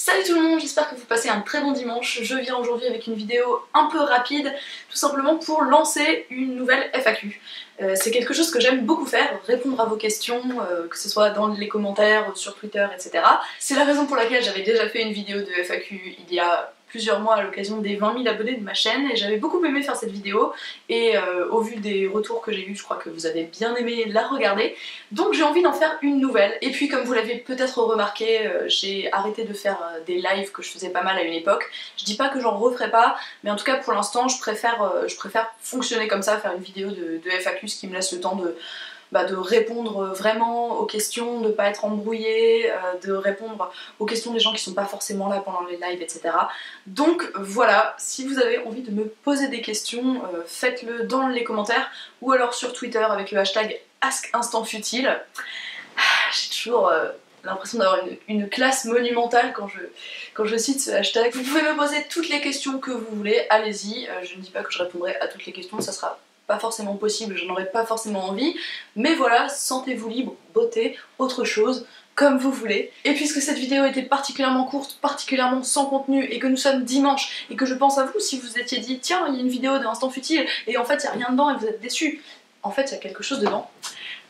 Salut tout le monde, j'espère que vous passez un très bon dimanche. Je viens aujourd'hui avec une vidéo un peu rapide, tout simplement pour lancer une nouvelle FAQ. C'est quelque chose que j'aime beaucoup faire, répondre à vos questions, que ce soit dans les commentaires, sur Twitter, etc. C'est la raison pour laquelle j'avais déjà fait une vidéo de FAQ il y a plusieurs mois à l'occasion des 20 000 abonnés de ma chaîne et j'avais beaucoup aimé faire cette vidéo et au vu des retours que j'ai eu, je crois que vous avez bien aimé la regarder, donc j'ai envie d'en faire une nouvelle. Et puis comme vous l'avez peut-être remarqué, j'ai arrêté de faire des lives que je faisais pas mal à une époque. Je dis pas que j'en referai pas, mais en tout cas pour l'instant je préfère fonctionner comme ça, faire une vidéo de FAQ, ce qui me laisse le temps de répondre vraiment aux questions, de pas être embrouillée, de répondre aux questions des gens qui sont pas forcément là pendant les lives, etc. Donc voilà, si vous avez envie de me poser des questions, faites-le dans les commentaires ou alors sur Twitter avec le hashtag AskInstantFutile. J'ai toujours l'impression d'avoir une classe monumentale quand je cite ce hashtag. Vous pouvez me poser toutes les questions que vous voulez, allez-y. Je ne dis pas que je répondrai à toutes les questions, ça sera pas forcément possible, j'en aurais pas forcément envie, mais voilà, sentez-vous libre, beauté, autre chose, comme vous voulez. Et puisque cette vidéo était particulièrement courte, particulièrement sans contenu, et que nous sommes dimanche, et que je pense à vous si vous étiez dit tiens, il y a une vidéo d'Instant Futile, et en fait il n'y a rien dedans et vous êtes déçus, en fait il y a quelque chose dedans.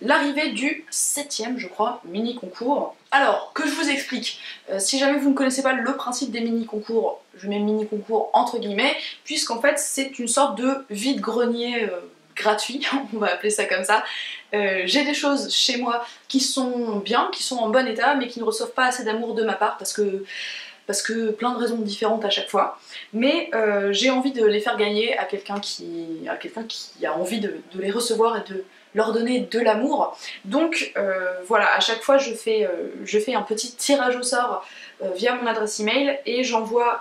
L'arrivée du 7e, je crois, mini-concours. Alors, que je vous explique, si jamais vous ne connaissez pas le principe des mini-concours, je mets mini-concours entre guillemets, puisqu'en fait c'est une sorte de vide-grenier gratuit, on va appeler ça comme ça. J'ai des choses chez moi qui sont bien, qui sont en bon état, mais qui ne reçoivent pas assez d'amour de ma part, parce que plein de raisons différentes à chaque fois, mais j'ai envie de les faire gagner à quelqu'un qui a envie de les recevoir et de leur donner de l'amour. Donc voilà, à chaque fois je fais un petit tirage au sort via mon adresse email et j'envoie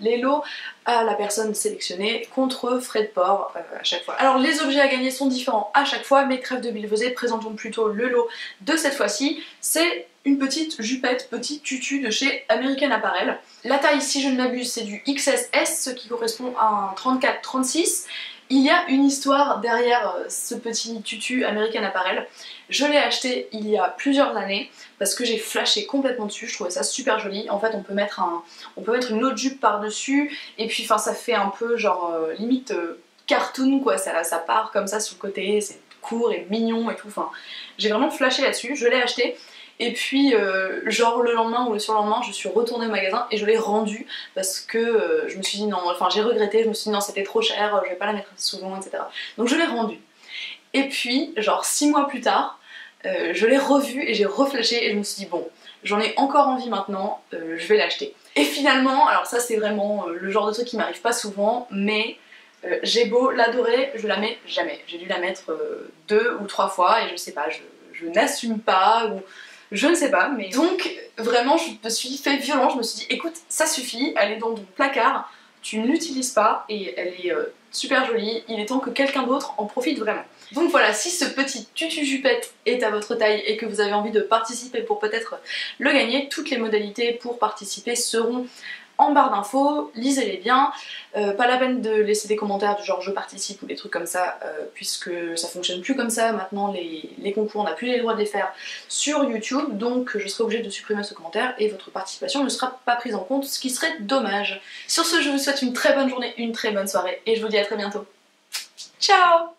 les lots à la personne sélectionnée contre frais de port à chaque fois. Alors les objets à gagner sont différents à chaque fois, mais trêve de billevesée, présentons plutôt le lot de cette fois-ci. C'est une petite jupette, petit tutu de chez American Apparel. La taille, si je ne m'abuse, c'est du XSS, ce qui correspond à un 34-36. Il y a une histoire derrière ce petit tutu American Apparel. Je l'ai acheté il y a plusieurs années parce que j'ai flashé complètement dessus, je trouvais ça super joli. En fait on peut mettre une autre jupe par dessus et puis enfin ça fait un peu genre limite cartoon quoi, ça part comme ça sur le côté, c'est court et mignon et tout. Enfin j'ai vraiment flashé là-dessus, je l'ai acheté. Et puis genre le lendemain ou le surlendemain je suis retournée au magasin et je l'ai rendu parce que je me suis dit non, enfin j'ai regretté, je me suis dit non c'était trop cher, je vais pas la mettre souvent, etc. Donc je l'ai rendu. Et puis genre 6 mois plus tard je l'ai revu et j'ai reflashé et je me suis dit bon j'en ai encore envie maintenant, je vais l'acheter. Et finalement, alors ça c'est vraiment le genre de truc qui m'arrive pas souvent, mais j'ai beau l'adorer, je la mets jamais. J'ai dû la mettre 2 ou 3 fois et je sais pas, je n'assume pas ou je ne sais pas, mais donc vraiment je me suis fait violent, je me suis dit écoute ça suffit, elle est dans ton placard, tu ne l'utilises pas et elle est super jolie, il est temps que quelqu'un d'autre en profite vraiment. Donc voilà, si ce petit tutu jupette est à votre taille et que vous avez envie de participer pour peut-être le gagner, toutes les modalités pour participer seront en barre d'infos, lisez-les bien, pas la peine de laisser des commentaires du genre je participe ou des trucs comme ça, puisque ça fonctionne plus comme ça, maintenant les concours on n'a plus les droits de les faire sur YouTube, donc je serai obligée de supprimer ce commentaire et votre participation ne sera pas prise en compte, ce qui serait dommage. Sur ce, je vous souhaite une très bonne journée, une très bonne soirée, et je vous dis à très bientôt. Ciao!